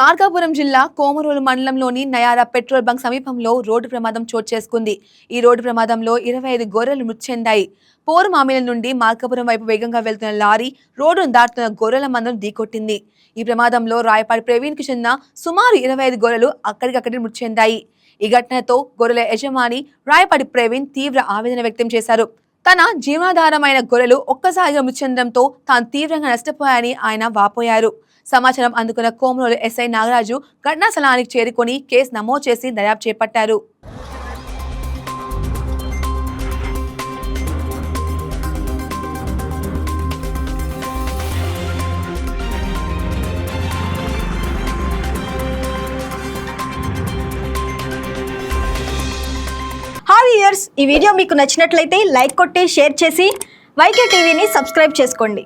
మార్కాపురం జిల్లా కోమరోలు మండలంలోని Nayara petrol bunk సమీపంలో రోడ్డు ప్రమాదం చోటు చేసుకుంది. ఈ రోడ్డు ప్రమాదంలో 25 గొర్రెలు మృతి చెందాయి. పోరుమామిల నుండి మార్కాపురం వైపు వేగంగా వెళ్తున్న లారీ రోడ్డును దాటుతున్న గొర్రెల మందను ఢీకొట్టింది. ఈ ప్రమాదంలో రాయపాడి ప్రవీణ్ కి చెందిన సుమారు 25 గొర్రెలు అక్కడికక్కడే మృతి చెందాయి. ఈ ఘటనతో గొర్రెల యజమాని రాయపాడి ప్రవీణ్ తీవ్ర ఆవేదన వ్యక్తం చేశారు. తన జీవనాధారమైన గొర్రెలు ఒక్కసారిగా మృతి చెందడంతో తాను తీవ్రంగా నష్టపోయాయని ఆయన వాపోయారు. సమాచారం అందుకున్న కోమరోలు ఎస్ఐ నాగరాజు ఘటనా స్థలానికి చేరుకొని కేసు నమోదు చేసి దర్యాప్తు చేపట్టారు. హాయ్ వ్యూయర్స్, ఈ వీడియో మీకు నచ్చినట్లయితే లైక్ కొట్టి షేర్ చేసి వైకే టీవీని సబ్స్క్రైబ్ చేసుకోండి.